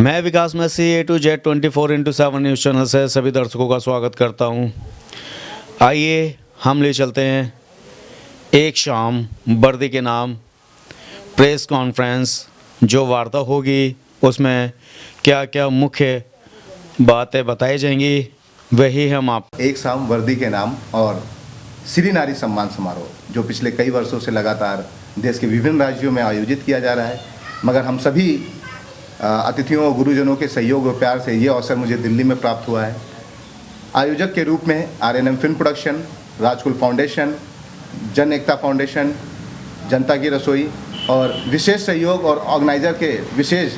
मैं Vikas Massey A to Z 24/7 news channel से सभी दर्शकों का स्वागत करता हूं। आइए हम ले चलते हैं एक शाम वर्दी के नाम प्रेस कॉन्फ्रेंस। जो वार्ता होगी उसमें क्या क्या मुख्य बातें बताई जाएंगी वही हम आप एक शाम वर्दी के नाम और श्री नारी सम्मान समारोह जो पिछले कई वर्षों से लगातार देश के विभिन्न राज्यों में आयोजित किया जा रहा है, मगर हम सभी अतिथियों और गुरुजनों के सहयोग और प्यार से ये अवसर मुझे दिल्ली में प्राप्त हुआ है। आयोजक के रूप में RNM फिल्म प्रोडक्शन, राजकुल फाउंडेशन, जन एकता फाउंडेशन, जनता की रसोई और विशेष सहयोग और ऑर्गेनाइज़र के विशेष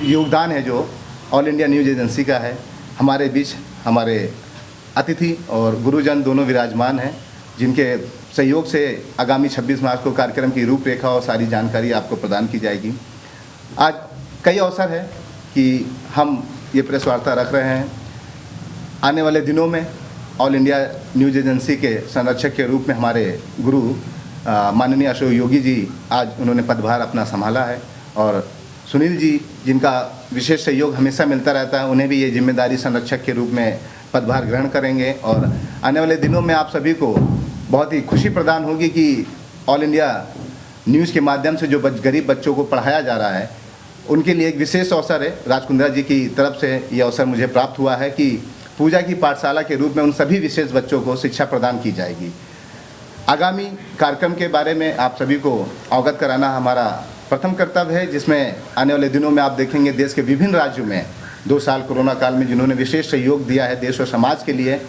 योगदान है जो ऑल इंडिया न्यूज़ एजेंसी का है। हमारे बीच हमारे अतिथि और गुरुजन दोनों विराजमान हैं, जिनके सहयोग से आगामी 26 मार्च को कार्यक्रम की रूपरेखा और सारी जानकारी आपको प्रदान की जाएगी। आज कई अवसर है कि हम ये प्रेस वार्ता रख रहे हैं। आने वाले दिनों में ऑल इंडिया न्यूज़ एजेंसी के संरक्षक के रूप में हमारे गुरु माननीय अशोक योगी जी आज उन्होंने पदभार अपना संभाला है, और सुनील जी जिनका विशेष सहयोग हमेशा मिलता रहता है, उन्हें भी ये जिम्मेदारी संरक्षक के रूप में पदभार ग्रहण करेंगे। और आने वाले दिनों में आप सभी को बहुत ही खुशी प्रदान होगी कि ऑल इंडिया न्यूज़ के माध्यम से जो गरीब बच्चों को पढ़ाया जा रहा है उनके लिए एक विशेष अवसर है। राजकुंद्रा जी की तरफ से ये अवसर मुझे प्राप्त हुआ है कि पूजा की पाठशाला के रूप में उन सभी विशेष बच्चों को शिक्षा प्रदान की जाएगी। आगामी कार्यक्रम के बारे में आप सभी को अवगत कराना हमारा प्रथम कर्तव्य है, जिसमें आने वाले दिनों में आप देखेंगे देश के विभिन्न राज्यों में 2 साल कोरोना काल में जिन्होंने विशेष सहयोग दिया है देश और समाज के लिए,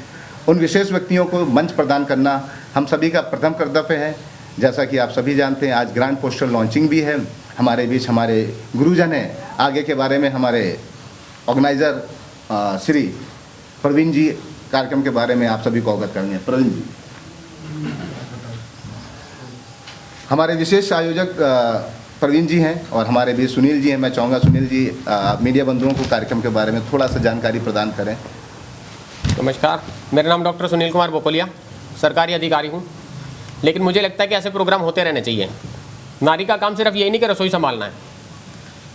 उन विशेष व्यक्तियों को मंच प्रदान करना हम सभी का प्रथम कर्तव्य है। जैसा कि आप सभी जानते हैं आज ग्रैंड पोस्टर लॉन्चिंग भी है। हमारे बीच हमारे गुरुजन हैं, आगे के बारे में हमारे ऑर्गेनाइज़र श्री प्रवीण जी कार्यक्रम के बारे में आप सभी को अवगत करेंगे। प्रवीण जी हमारे विशेष आयोजक प्रवीण जी हैं और हमारे बीच सुनील जी हैं। मैं चाहूँगा सुनील जी मीडिया बंधुओं को कार्यक्रम के बारे में थोड़ा सा जानकारी प्रदान करें। नमस्कार, मेरा नाम डॉक्टर सुनील कुमार बोपोलिया, सरकारी अधिकारी हूँ। लेकिन मुझे लगता है कि ऐसे प्रोग्राम होते रहने चाहिए। नारी का काम सिर्फ यही नहीं कि रसोई संभालना है।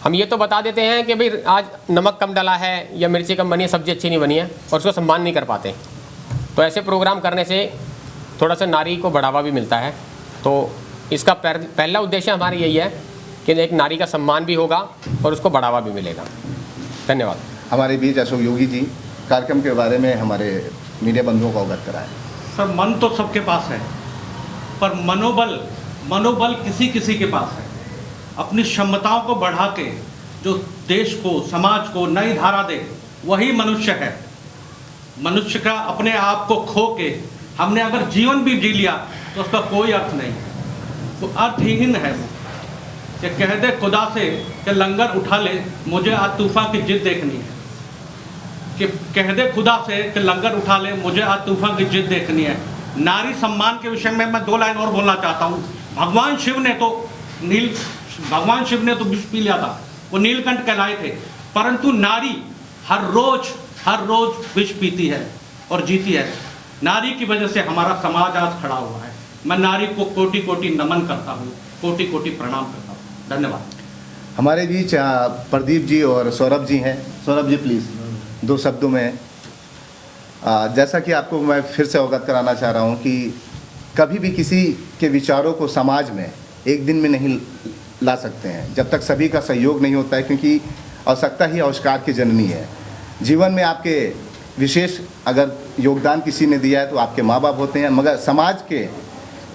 हम ये तो बता देते हैं कि भाई आज नमक कम डाला है या मिर्ची कम बनी है, सब्ज़ी अच्छी नहीं बनी है, और उसको सम्मान नहीं कर पाते। तो ऐसे प्रोग्राम करने से थोड़ा सा नारी को बढ़ावा भी मिलता है। तो इसका पहला उद्देश्य हमारा यही है कि एक नारी का सम्मान भी होगा और उसको बढ़ावा भी मिलेगा। धन्यवाद। हमारे बीच अशोक योगी जी कार्यक्रम के बारे में हमारे मीडिया बंधुओं को अवगत कराएं। सर, मन तो सबके पास है, पर मनोबल किसी किसी के पास है। अपनी क्षमताओं को बढ़ा के जो देश को, समाज को नई धारा दे, वही मनुष्य है। मनुष्य का अपने आप को खो के हमने अगर जीवन भी जी लिया तो उसका कोई अर्थ नहीं, तो अर्थहीन है वो। कि कह दे खुदा से कि लंगर उठा ले, मुझे आज तूफान की जिद देखनी है। कि कह दे खुदा से कि लंगर उठा ले, मुझे आज तूफान की जिद देखनी है। नारी सम्मान के विषय में मैं 2 लाइन और बोलना चाहता हूँ। भगवान शिव ने तो विष पी लिया था, वो नीलकंठ कहलाए थे, परंतु नारी हर रोज विष पीती है और जीती है। नारी की वजह से हमारा समाज आज खड़ा हुआ है। मैं नारी को कोटि कोटि नमन करता हूँ, कोटि कोटि प्रणाम करता हूँ। धन्यवाद। हमारे बीच प्रदीप जी और सौरभ जी हैं। सौरभ जी प्लीज़ 2 शब्दों में जैसा कि आपको मैं फिर से अवगत कराना चाह रहा हूँ कि कभी भी किसी के विचारों को समाज में एक दिन में नहीं ला सकते हैं जब तक सभी का सहयोग नहीं होता है, क्योंकि आवश्यकता ही आविष्कार की जननी है। जीवन में आपके विशेष अगर योगदान किसी ने दिया है तो आपके माँ बाप होते हैं, मगर समाज के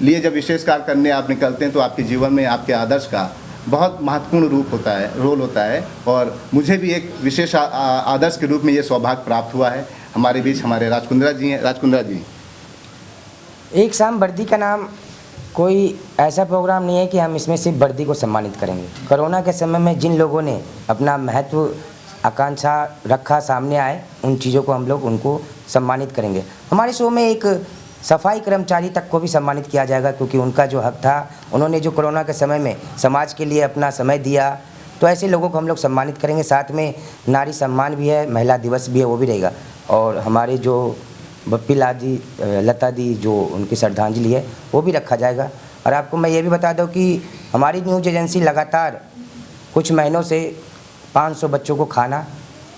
लिए जब विशेष कार्य करने आप निकलते हैं तो आपके जीवन में आपके आदर्श का बहुत महत्वपूर्ण रोल होता है। और मुझे भी एक विशेष आदर्श के रूप में ये सौभाग्य प्राप्त हुआ है। हमारे बीच हमारे राजकुंद्रा जी हैं। राजकुंद्रा जी, एक शाम वर्दी का नाम कोई ऐसा प्रोग्राम नहीं है कि हम इसमें सिर्फ वर्दी को सम्मानित करेंगे। कोरोना के समय में जिन लोगों ने अपना महत्व आकांक्षा रखा सामने आए, उन चीज़ों को हम लोग उनको सम्मानित करेंगे। हमारे शो में एक सफाई कर्मचारी तक को भी सम्मानित किया जाएगा, क्योंकि उनका जो हक था, उन्होंने जो कोरोना के समय में समाज के लिए अपना समय दिया, तो ऐसे लोगों को हम लोग सम्मानित करेंगे। साथ में नारी सम्मान भी है, महिला दिवस भी है, वो भी रहेगा। और हमारे जो बप्पीला दी, लता दी, जो उनकी श्रद्धांजलि है, वो भी रखा जाएगा। और आपको मैं ये भी बता दूं कि हमारी न्यूज़ एजेंसी लगातार कुछ महीनों से 500 बच्चों को खाना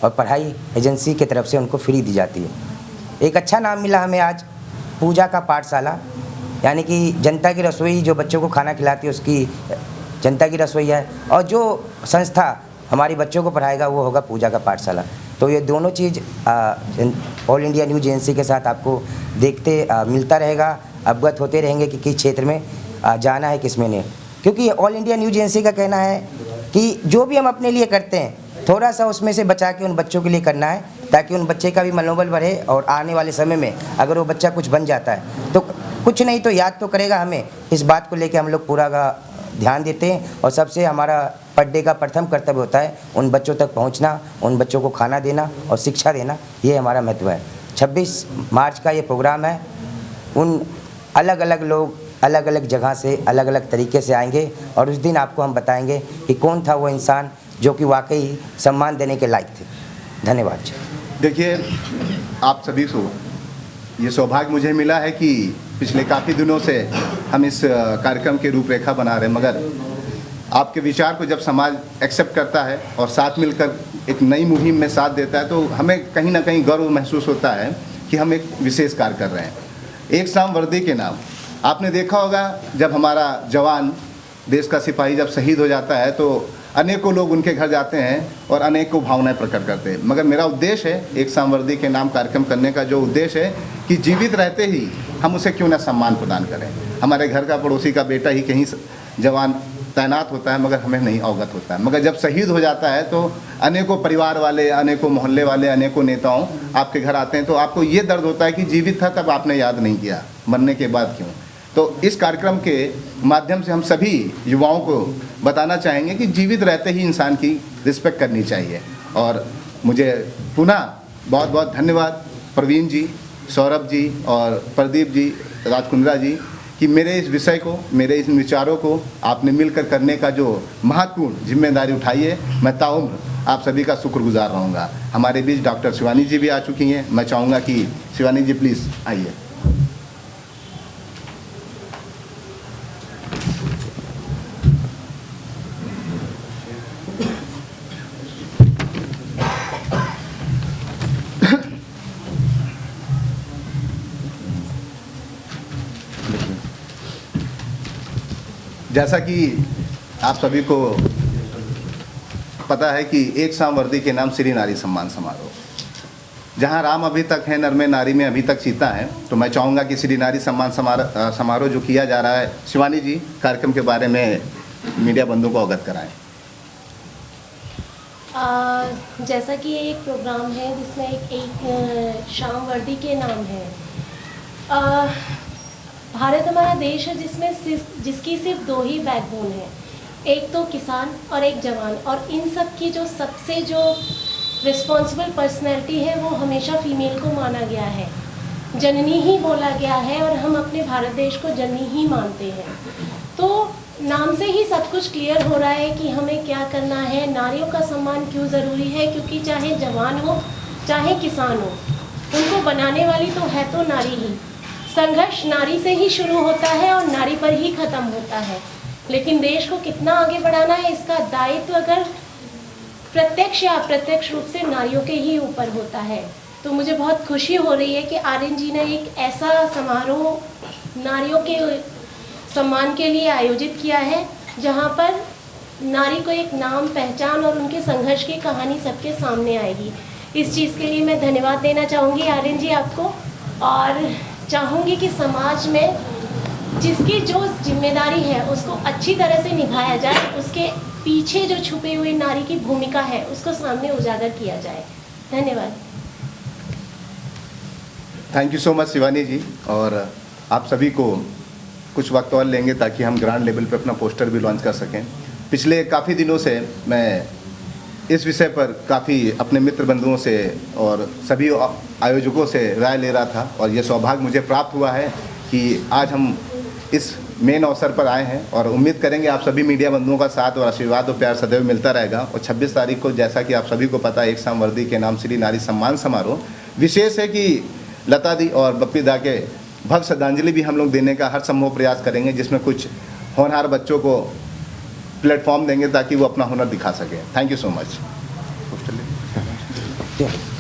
और पढ़ाई एजेंसी की तरफ से उनको फ्री दी जाती है। एक अच्छा नाम मिला हमें आज, पूजा का पाठशाला, यानी कि जनता की रसोई जो बच्चों को खाना खिलाती है उसकी जनता की रसोई है, और जो संस्था हमारी बच्चों को पढ़ाएगा वो होगा पूजा का पाठशाला। तो ये दोनों चीज़ ऑल इंडिया न्यूज एजेंसी के साथ आपको देखते मिलता रहेगा, अवगत होते रहेंगे कि किस क्षेत्र में जाना है, किस में नहीं। क्योंकि ऑल इंडिया न्यूज एजेंसी का कहना है कि जो भी हम अपने लिए करते हैं थोड़ा सा उसमें से बचा के उन बच्चों के लिए करना है, ताकि उन बच्चे का भी मनोबल बढ़े और आने वाले समय में अगर वो बच्चा कुछ बन जाता है तो कुछ नहीं तो याद तो करेगा हमें। इस बात को लेकर हम लोग पूरा का ध्यान देते हैं, और सबसे हमारा पर डे का प्रथम कर्तव्य होता है उन बच्चों तक पहुंचना, उन बच्चों को खाना देना और शिक्षा देना, ये हमारा महत्व है। 26 मार्च का ये प्रोग्राम है। उन अलग अलग लोग अलग अलग जगह से अलग अलग तरीके से आएंगे और उस दिन आपको हम बताएंगे कि कौन था वो इंसान जो कि वाकई सम्मान देने के लायक थे। धन्यवाद। देखिए, आप सभी को ये सौभाग्य मुझे मिला है कि पिछले काफ़ी दिनों से हम इस कार्यक्रम की रूपरेखा बना रहे हैं, मगर आपके विचार को जब समाज एक्सेप्ट करता है और साथ मिलकर एक नई मुहिम में साथ देता है तो हमें कहीं ना कहीं गर्व महसूस होता है कि हम एक विशेष कार्य कर रहे हैं। एक शाम वर्दी के नाम, आपने देखा होगा जब हमारा जवान, देश का सिपाही जब शहीद हो जाता है तो अनेकों लोग उनके घर जाते हैं और अनेकों भावनाएं प्रकट करते हैं, मगर मेरा उद्देश्य है एक शाम वर्दी के नाम कार्यक्रम करने का जो उद्देश्य है कि जीवित रहते ही हम उसे क्यों ना सम्मान प्रदान करें। हमारे घर का पड़ोसी का बेटा ही कहीं जवान तैनात होता है मगर हमें नहीं अवगत होता है, मगर जब शहीद हो जाता है तो अनेकों परिवार वाले, अनेकों मोहल्ले वाले, अनेकों नेताओं आपके घर आते हैं तो आपको ये दर्द होता है कि जीवित था तब आपने याद नहीं किया, मरने के बाद क्यों। तो इस कार्यक्रम के माध्यम से हम सभी युवाओं को बताना चाहेंगे कि जीवित रहते ही इंसान की रिस्पेक्ट करनी चाहिए। और मुझे पुनः बहुत बहुत धन्यवाद प्रवीण जी, सौरभ जी और प्रदीप जी, राजकुंद्रा जी कि मेरे इस विषय को, मेरे इस विचारों को आपने मिलकर करने का जो महत्वपूर्ण जिम्मेदारी उठाई है, मैं ताउम्र आप सभी का शुक्रगुजार रहूँगा। हमारे बीच डॉक्टर शिवानी जी भी आ चुकी हैं, मैं चाहूँगा कि शिवानी जी प्लीज़ आइए। जैसा कि आप सभी को पता है कि एक शाम वर्दी के नाम श्री नारी सम्मान समारोह, जहां राम अभी तक है, नर में नारी में अभी तक सीता है, तो मैं चाहूँगा कि श्री नारी सम्मान समारोह जो किया जा रहा है, शिवानी जी कार्यक्रम के बारे में मीडिया बंधुओं को अवगत कराएं। जैसा कि ये एक प्रोग्राम है जिसमें एक शाम वर्दी के नाम है। भारत हमारा देश है जिसकी सिर्फ दो ही बैकबोन है, एक तो किसान और एक जवान, और इन सब की जो सबसे जो रिस्पॉन्सिबल पर्सनैलिटी है वो हमेशा फीमेल को माना गया है, जननी ही बोला गया है, और हम अपने भारत देश को जननी ही मानते हैं। तो नाम से ही सब कुछ क्लियर हो रहा है कि हमें क्या करना है, नारियों का सम्मान क्यों ज़रूरी है, क्योंकि चाहे जवान हो चाहे किसान हो, उनको बनाने वाली तो है तो नारी ही। संघर्ष नारी से ही शुरू होता है और नारी पर ही ख़त्म होता है, लेकिन देश को कितना आगे बढ़ाना है इसका दायित्व अगर प्रत्यक्ष या अप्रत्यक्ष रूप से नारियों के ही ऊपर होता है। तो मुझे बहुत खुशी हो रही है कि आर्यन जी ने एक ऐसा समारोह नारियों के सम्मान के लिए आयोजित किया है, जहां पर नारी को एक नाम, पहचान और उनके संघर्ष की कहानी सबके सामने आएगी। इस चीज़ के लिए मैं धन्यवाद देना चाहूँगी आर्यन जी आपको, और चाहूँगी कि समाज में जिसकी जो जिम्मेदारी है उसको अच्छी तरह से निभाया जाए, उसके पीछे जो छुपी हुई नारी की भूमिका है उसको सामने उजागर किया जाए। धन्यवाद। Thank you so much Shivani ji. और आप सभी को कुछ वक्त और लेंगे ताकि हम ग्रांड लेवल पे अपना पोस्टर भी लॉन्च कर सकें। पिछले काफ़ी दिनों से मैं इस विषय पर काफ़ी अपने मित्र बंधुओं से और सभी आयोजकों से राय ले रहा था, और ये सौभाग्य मुझे प्राप्त हुआ है कि आज हम इस मेन अवसर पर आए हैं, और उम्मीद करेंगे आप सभी मीडिया बंधुओं का साथ और आशीर्वाद और प्यार सदैव मिलता रहेगा। और 26 तारीख को, जैसा कि आप सभी को पता है, एक शाम वर्दी के नाम श्री नारी सम्मान समारोह विशेष है कि लता दी और बप्पी दा के भव्य श्रद्धांजलि भी हम लोग देने का हर संभव प्रयास करेंगे, जिसमें कुछ होनहार बच्चों को प्लेटफॉर्म देंगे ताकि वो अपना हुनर दिखा सकें। Thank you so much. Poster ले